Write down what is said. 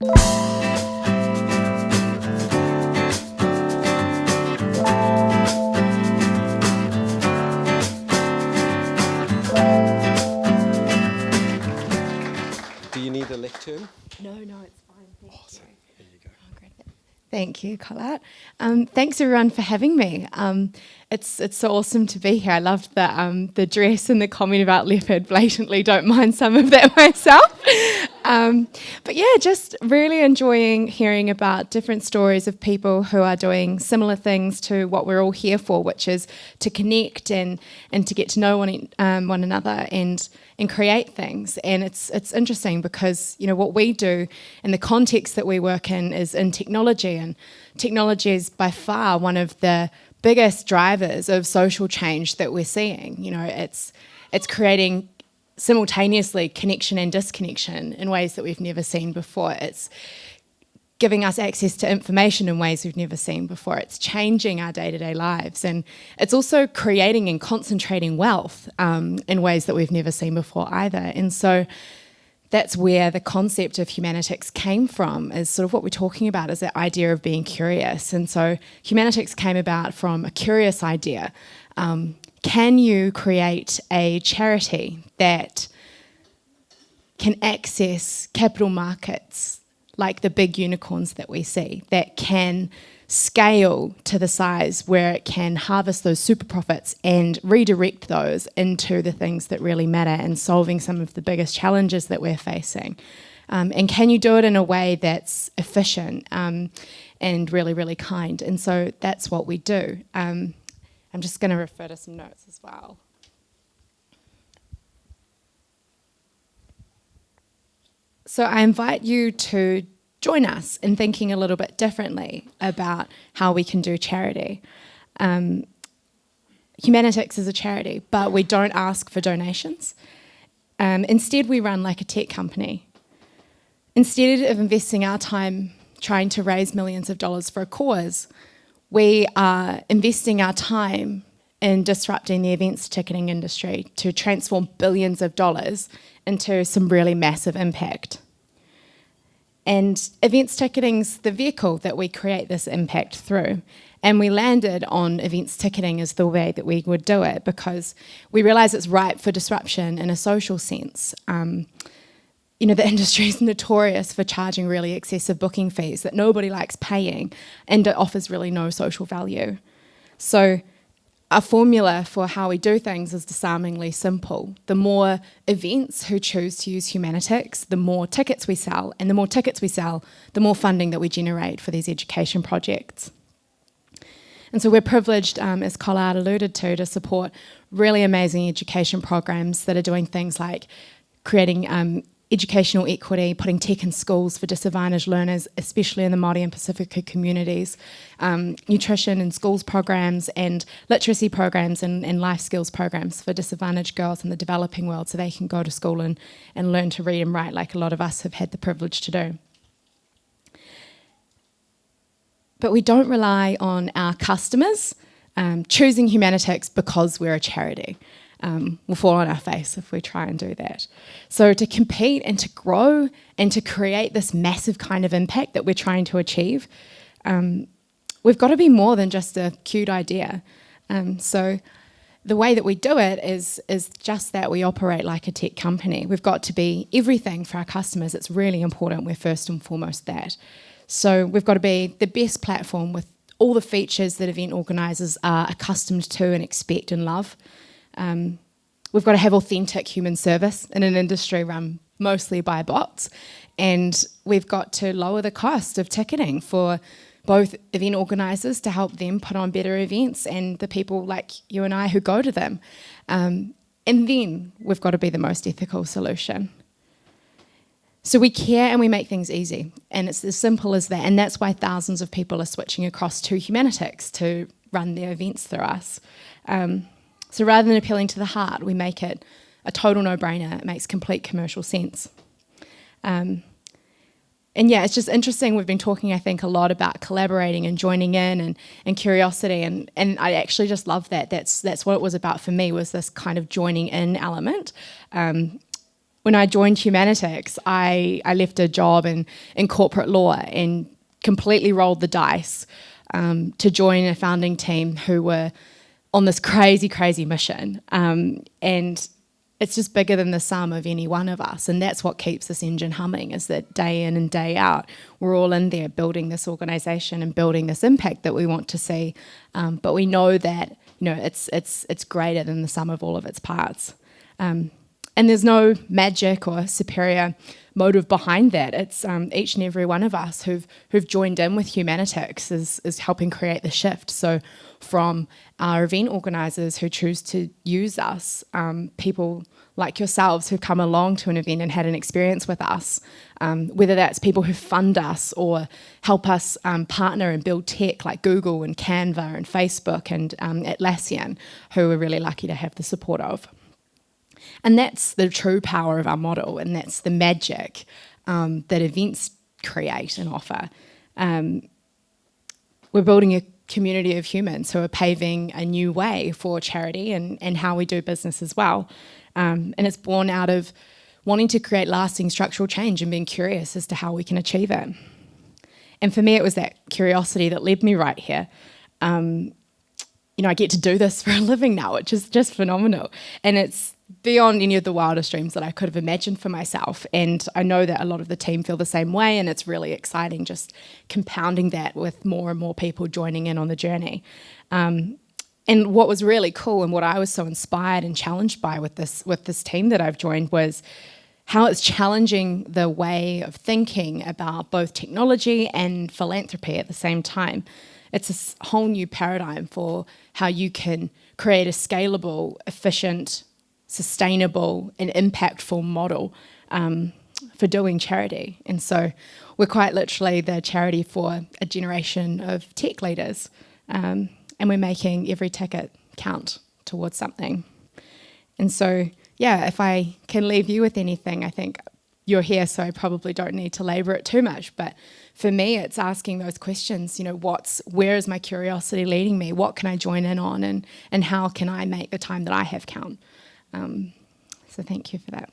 Do you need a lectern? No, it's fine. Thank Awesome. you. There you go. Oh, great. Thank you, Colette. Thanks everyone for having me. It's so awesome to be here. I loved the dress and the comment about leopard. Blatantly don't mind some of that myself. But yeah, just really enjoying hearing about different stories of people who are doing similar things to what we're all here for, which is to connect and to get to know one another and create things. And it's interesting because, you know, what we do and the context that we work in is in technology, and technology is by far one of the biggest drivers of social change that we're seeing. You know, it's creating simultaneously connection and disconnection in ways that we've never seen before. It's giving us access to information in ways we've never seen before. It's changing our day-to-day lives, and it's also creating and concentrating wealth in ways that we've never seen before either. And so that's where the concept of Humanitix came from, is sort of what we're talking about, is that idea of being curious. And so Humanitix came about from a curious idea. Can you create a charity that can access capital markets like the big unicorns that we see, that can scale to the size where it can harvest those super profits and redirect those into the things that really matter and solving some of the biggest challenges that we're facing? And can you do it in a way that's efficient and really, really kind? And so that's what we do. I'm just going to refer to some notes as well. So I invite you to join us in thinking a little bit differently about how we can do charity. Humanitix is a charity, but we don't ask for donations. Instead, we run like a tech company. Instead of investing our time trying to raise millions of dollars for a cause, we are investing our time in disrupting the events ticketing industry to transform billions of dollars into some really massive impact. And events ticketing's the vehicle that we create this impact through. And we landed on events ticketing as the way that we would do it because we realise it's ripe for disruption in a social sense. You know, the industry is notorious for charging really excessive booking fees that nobody likes paying, and it offers really no social value. So our formula for how we do things is disarmingly simple. The more events who choose to use Humanitix, the more tickets we sell, and the more tickets we sell, the more funding that we generate for these education projects. And so we're privileged, as Collard alluded to support really amazing education programs that are doing things like creating educational equity, putting tech in schools for disadvantaged learners, especially in the Maori and Pasifika communities, nutrition in schools programs and literacy programs and life skills programs for disadvantaged girls in the developing world so they can go to school and learn to read and write like a lot of us have had the privilege to do. But we don't rely on our customers choosing Humanitix because we're a charity. We'll fall on our face if we try and do that. So to compete and to grow and to create this massive kind of impact that we're trying to achieve, we've got to be more than just a cute idea. So the way that we do it is just that we operate like a tech company. We've got to be everything for our customers. It's really important we're first and foremost that. So we've got to be the best platform with all the features that event organisers are accustomed to and expect and love. We've got to have authentic human service in an industry run mostly by bots, and we've got to lower the cost of ticketing for both event organisers to help them put on better events and the people like you and I who go to them. And then we've got to be the most ethical solution. So we care and we make things easy, and it's as simple as that, and that's why thousands of people are switching across to Humanitix to run their events through us. So rather than appealing to the heart, we make it a total no-brainer. It makes complete commercial sense. And yeah, it's just interesting. We've been talking, I think, a lot about collaborating and joining in and curiosity, and I actually just love that. That's what it was about for me, was this kind of joining in element. when I joined Humanitix, I left a job in corporate law and completely rolled the dice to join a founding team who were on this crazy, crazy mission. And it's just bigger than the sum of any one of us. And that's what keeps this engine humming, is that day in and day out, we're all in there building this organisation and building this impact that we want to see. But we know that, it's greater than the sum of all of its parts. And there's no magic or superior motive behind that. It's each and every one of us who've joined in with Humanitix is helping create the shift. So from our event organisers who choose to use us, people like yourselves who come along to an event and had an experience with us, whether that's people who fund us or help us partner and build tech like Google and Canva and Facebook and Atlassian, who we're really lucky to have the support of. And that's the true power of our model, and that's the magic that events create and offer. We're building a community of humans who are paving a new way for charity and how we do business as well. And it's born out of wanting to create lasting structural change and being curious as to how we can achieve it. And for me, it was that curiosity that led me right here. I get to do this for a living now, which is just phenomenal. And it's beyond any of the wildest dreams that I could have imagined for myself. And I know that a lot of the team feel the same way, and it's really exciting just compounding that with more and more people joining in on the journey. And what was really cool and what I was so inspired and challenged by with this team that I've joined was how it's challenging the way of thinking about both technology and philanthropy at the same time. It's a whole new paradigm for how you can create a scalable, efficient, sustainable and impactful model for doing charity. And so we're quite literally the charity for a generation of tech leaders, and we're making every ticket count towards something. And so, if I can leave you with anything, I think you're here, so I probably don't need to labour it too much. But for me, it's asking those questions, where is my curiosity leading me? What can I join in on? And how can I make the time that I have count? So thank you for that.